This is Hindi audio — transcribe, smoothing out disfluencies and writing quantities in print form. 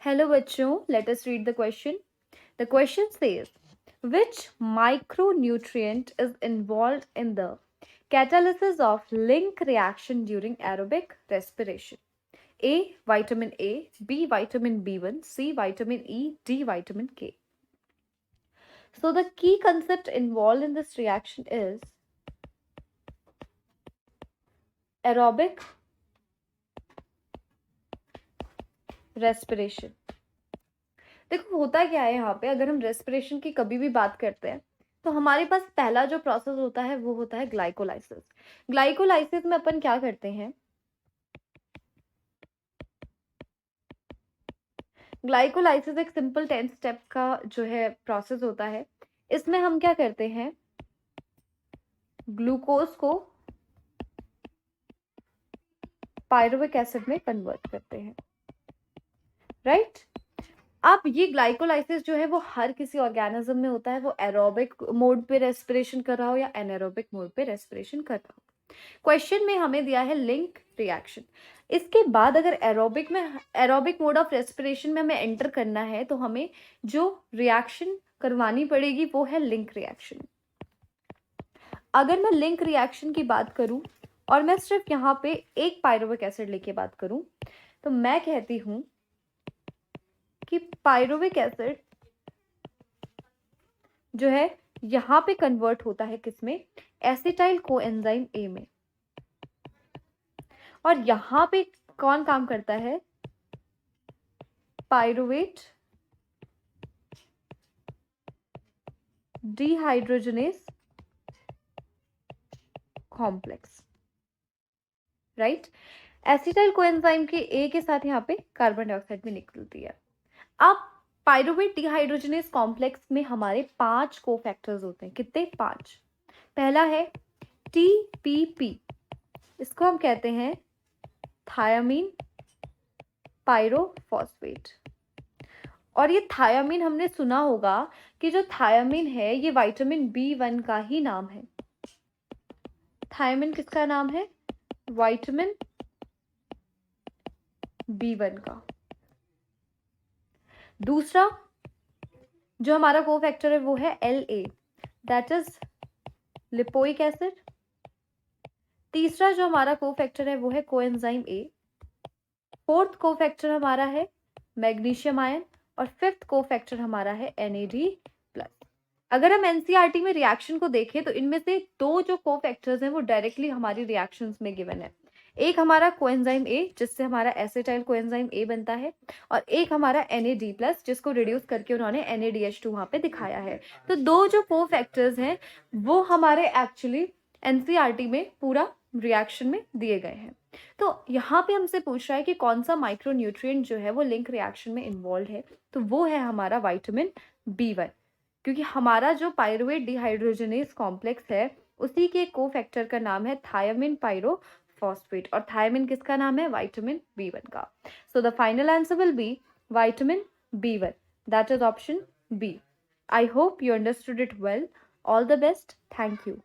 Hello bachcho, let us read the question. The question says, which micronutrient is involved in the catalysis of link reaction during aerobic respiration? A. Vitamin A, B. Vitamin B1, C. Vitamin E, D. Vitamin K. So the key concept involved in this reaction is aerobic respiration. देखो होता क्या है यहाँ पे, अगर हम रेस्पिरेशन की कभी भी बात करते हैं तो हमारे पास पहला जो प्रोसेस होता है वो होता है ग्लाइकोलाइसिस. ग्लाइकोलाइसिस में अपन क्या करते हैं, ग्लाइकोलाइसिस एक सिंपल 10 स्टेप का जो है प्रोसेस होता है. इसमें हम क्या करते हैं, ग्लूकोज को पायरुविक एसिड में कन्वर्ट करते हैं, राइट. अब ये ग्लाइकोलाइसिस जो है वो हर किसी ऑर्गेनिज्म में होता है, वो एरोबिक मोड पे रेस्पिरेशन कर रहा हो या एनारोबिक मोड पे रेस्पिरेशन कर रहा हो. क्वेश्चन में हमें दिया है लिंक रिएक्शन. इसके बाद अगर एरोबिक मोड ऑफ रेस्पिरेशन में हमें एंटर करना है तो हमें जो रिएक्शन करवानी पड़ेगी वो है लिंक रिएक्शन. अगर मैं लिंक रिएक्शन की बात करूं और मैं सिर्फ यहाँ पे एक पायरुविक एसिड लेके बात करूं तो मैं कहती हूं कि पायरुविक एसिड जो है यहाँ पे कन्वर्ट होता है किसमें, एसिटाइल कोएंजाइम ए में. और यहाँ पे कौन काम करता है, pyruvate dehydrogenase complex, right. Acetyl coenzyme के ए के साथ यहाँ पे कार्बन डाइऑक्साइड भी निकलती है. अब पायरुवेट डिहाइड्रोजनेस कॉम्प्लेक्स में हमारे 5 कोफैक्टर्स होते हैं. कितने? 5. पहला है टीपीपी, इसको हम कहते हैं थायामीन पायरोफॉस्फेट. और ये थायामीन हमने सुना होगा कि जो थायामीन है ये विटामिन B1 का ही नाम है. थायामीन किसका नाम है? विटामिन B1 का. दूसरा जो हमारा कोफैक्टर है वो है La, that is lipoic acid. तीसरा जो हमारा कोफैक्टर है वो है कोएंजाइम ए. फोर्थ कोफैक्टर हमारा है मैग्नीशियम आयन और फिफ्थ कोफैक्टर हमारा है NAD+. अगर हम एनसीईआरटी में रिएक्शन को देखें तो इनमें से 2 जो कोफैक्टर्स हैं वो डायरेक्टली हमारी रिएक्शंस में गिवन है. एक हमारा कोएंजाइम ए जिससे हमारा एसिटाइल कोएंजाइम ए बनता है और एक हमारा NAD+ जिसको रिड्यूस करके उन्होंने NADH2 वहां पे दिखाया है. तो 2 जो कोफैक्टर्स हैं वो हमारे एक्चुअली एनसीईआरटी में पूरा रिएक्शन में दिए गए हैं. तो यहाँ पे हमसे पूछ रहा है कि कौन सा माइक्रोन्यूट्रिएंट जो है वो लिंक रिएक्शन में इन्वॉल्व है, तो वो है हमारा विटामिन B1. क्योंकि हमारा जो पायरुवेट डिहाइड्रोजनेस कॉम्प्लेक्स है उसी के कोफैक्टर का नाम है थायामीन पायरोफॉस्फेट और थायामीन किसका नाम है? विटामिन B1 का. So the final answer will be vitamin B1, that is option B. I hope you understood it well. All the best. Thank you.